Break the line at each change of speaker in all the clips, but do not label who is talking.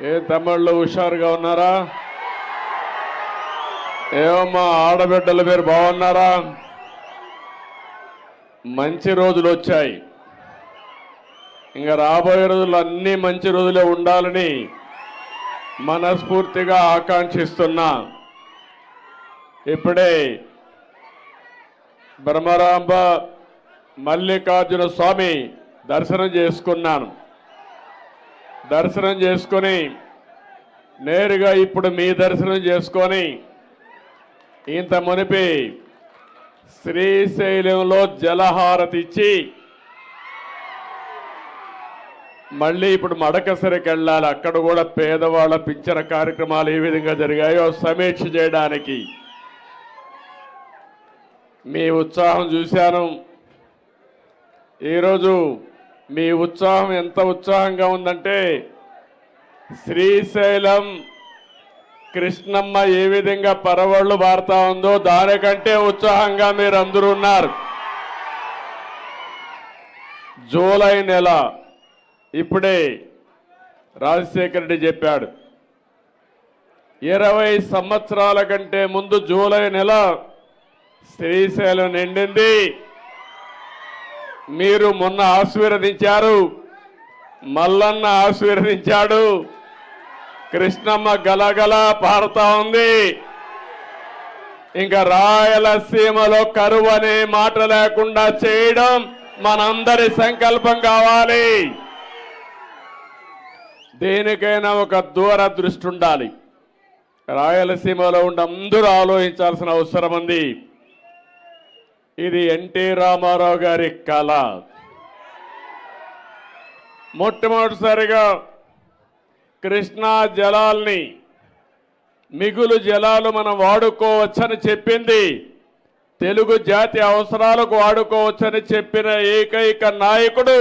ఏ తమిళ్ళు హుషారుగా ఉన్నారా? ఏమమ్మా ఆడబిడ్డల మీరు బాగున్నారా? మంచి రోజులు వచ్చాయి. ఇంకా రాబోయే రోజులు అన్ని మంచి రోజులే ఉండాలని మనస్ఫూర్తిగా ఆకాంక్షిస్తున్నా. ఇప్పుడే బ్రహ్మరాంబ మల్లికార్జున స్వామి దర్శనం చేసుకున్నాను. దర్శనం చేసుకొని నేరుగా ఇప్పుడు మీ దర్శనం చేసుకొని ఇంత మునిపి శ్రీశైలంలో జలహారతి ఇచ్చి మళ్ళీ ఇప్పుడు మడకసరికి వెళ్ళాలి. అక్కడ కూడా పేదవాళ్ళ పింఛన కార్యక్రమాలు ఏ విధంగా జరిగాయో సమీక్ష చేయడానికి. మీ ఉత్సాహం చూశాను. ఈరోజు మీ ఉత్సాహం ఎంత ఉత్సాహంగా ఉందంటే శ్రీశైలం కృష్ణమ్మ ఏ విధంగా పరవళ్ళు పారుతా ఉందో దానికంటే ఉత్సాహంగా మీరు అందరూ ఉన్నారు. జూలై నెల ఇప్పుడే రాజశేఖర రెడ్డి చెప్పాడు, 20 సంవత్సరాల కంటే ముందు జూలై నెల శ్రీశైలం నిండింది. మీరు మొన్న ఆశీర్వదించారు, మల్లన్న ఆశీర్వదించాడు, కృష్ణమ్మ గలగల పారుతా ఉంది. ఇంకా రాయలసీమలో కరువు అనే మాట లేకుండా చేయడం మనందరి సంకల్పం కావాలి. దేనికైనా ఒక దూరదృష్టి ఉండాలి. రాయలసీమలో ఉండి అందరూ ఆలోచించాల్సిన అవసరం ఉంది. ఇది ఎన్టీ రామారావు గారి కళ. మొట్టమొదటిసారిగా కృష్ణా జలాల్ని మిగులు జలాలు మనం వాడుకోవచ్చని చెప్పింది, తెలుగు జాతి అవసరాలకు వాడుకోవచ్చని చెప్పిన ఏకైక నాయకుడు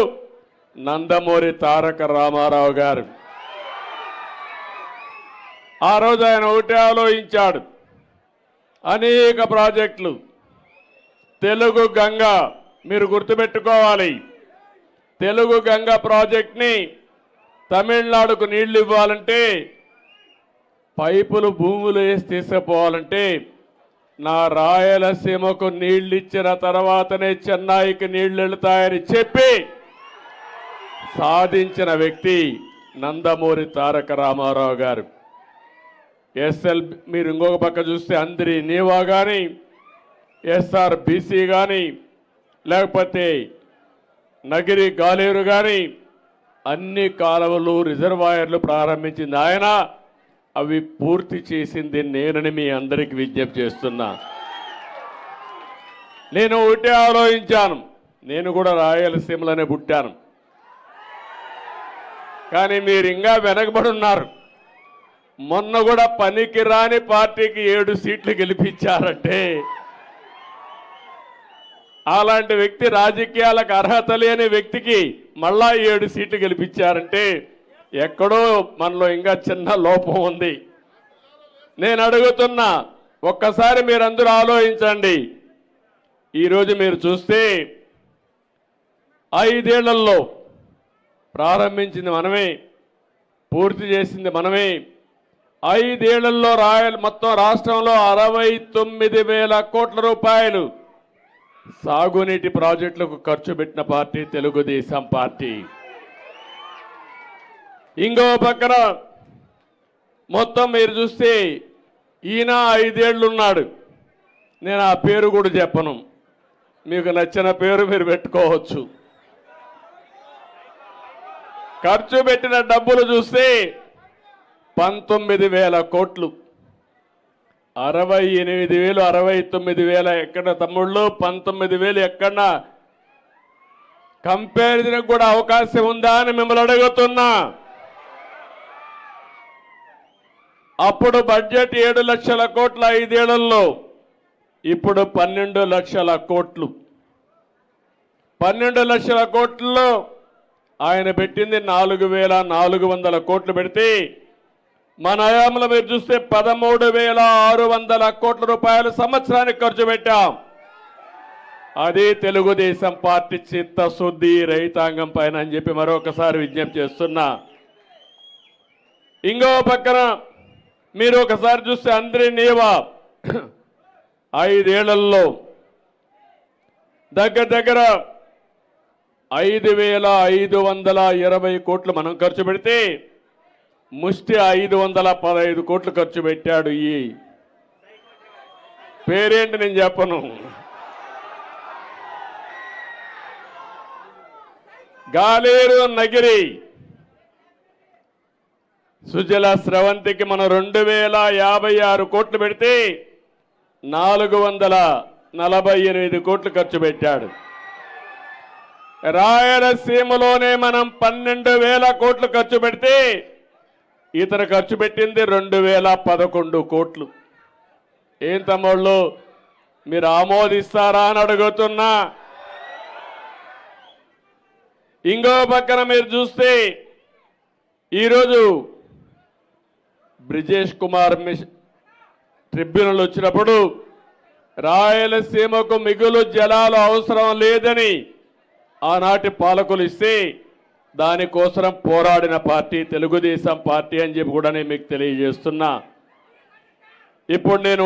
నందమూరి తారక రామారావు గారు. ఆ రోజు ఆయన ఒకటే ఆలోచించాడు, అనేక ప్రాజెక్టులు. తెలుగు గంగ మీరు గుర్తుపెట్టుకోవాలి, తెలుగు గంగ ప్రాజెక్ట్ని తమిళనాడుకు నీళ్లు ఇవ్వాలంటే పైపులు భూములు వేసి తీసుకుపోవాలంటే నా రాయలసీమకు నీళ్లు ఇచ్చిన తర్వాతనే చెన్నైకి నీళ్లు వెళుతాయని చెప్పి సాధించిన వ్యక్తి నందమూరి తారక రామారావు గారు. ఎస్ఎల్ మీరు ఇంకొక పక్క చూస్తే అందరి నీవా కానీ, SRBC కానీ, లేకపోతే నగిరి గాలేరు కానీ అన్ని కాలువలు రిజర్వాయర్లు ప్రారంభించింది ఆయన. అవి పూర్తి చేసింది నేనని మీ అందరికీ విజ్ఞప్తి చేస్తున్నా. నేను ఒకటే ఆలోచించాను, నేను కూడా రాయలసీమలోనే పుట్టాను, కానీ మీరు ఇంకా వెనకబడి ఉన్నారు. మొన్న కూడా పనికి రాని పార్టీకి 7 సీట్లు గెలిపించారంటే అలాంటి వ్యక్తి, రాజకీయాలకు అర్హత లేని వ్యక్తికి మళ్ళా 7 సీట్లు గెలిపించారంటే ఎక్కడో మనలో ఇంకా చిన్న లోపం ఉంది. నేను అడుగుతున్నా, ఒక్కసారి మీరందరూ ఆలోచించండి. ఈరోజు మీరు చూస్తే 5 ఏళ్లలో ప్రారంభించింది మనమే, పూర్తి చేసింది మనమే. 5 ఏళ్లలో మొత్తం రాష్ట్రంలో 69,000 కోట్ల రూపాయలు సాగునీటి ప్రాజెక్టులకు ఖర్చు పెట్టిన పార్టీ తెలుగుదేశం పార్టీ. ఇంకో పక్కన మొత్తం మీరు చూస్తే ఈయన 5 ఏళ్ళు ఉన్నాడు. నేను ఆ పేరు కూడా చెప్పను, మీకు నచ్చిన పేరు మీరు పెట్టుకోవచ్చు. ఖర్చు పెట్టిన డబ్బులు చూస్తే 19,000 కోట్లు. 68,000 69,000 ఎక్కడ తమ్ముళ్ళు, 19,000 ఎక్కడ కంపారిజన్ కూడా అవకాశం ఉందా అని మిమ్మల్ని అడుగుతున్నా. అప్పుడు బడ్జెట్ 7 లక్షల కోట్ల 5 ఏళ్లలో, ఇప్పుడు 12 లక్షల కోట్లు. 12 లక్షల కోట్లలో ఆయన పెట్టింది 4,400 కోట్లు పెడితే మన హయాంలో మీరు చూస్తే 13,600 కోట్ల రూపాయలు సంవత్సరానికి ఖర్చు పెట్టాం. అది తెలుగుదేశం పార్టీ చిత్తశుద్ధి రైతాంగం పైన అని చెప్పి మరొకసారి విజ్ఞప్తి చేస్తున్నా. ఇంకో పక్కన మీరు ఒకసారి చూస్తే అంద్రి నీవా 5 ఏళ్లలో దగ్గర 5,520 కోట్లు మనం ఖర్చు పెడితే ముష్టి 515 కోట్లు ఖర్చు పెట్టాడు. ఈ పేరేంటి నేను చెప్పను. గాలేరు నగిరి సుజల స్రవంతికి మనం 2,056 కోట్లు పెడితే 448 కోట్లు ఖర్చు పెట్టాడు. రాయలసీమలోనే మనం 12,000 కోట్లు ఖర్చు పెడితే ఇతర ఖర్చు పెట్టింది 2,011 కోట్లు. ఏం తమ్ముళ్ళు మీరు ఆమోదిస్తారా అని అడుగుతున్నా. ఇంకో పక్కన మీరు చూస్తే ఈరోజు బ్రిజేష్ కుమార్ ట్రిబ్యునల్ వచ్చినప్పుడు రాయలసీమకు మిగులు జలాలు అవసరం లేదని ఆనాటి పాలకులు ఇస్తే దానికోసం పోరాడిన పార్టీ తెలుగుదేశం పార్టీ అని చెప్పి కూడా నేను మీకు తెలియజేస్తున్నా. ఇప్పుడు నేను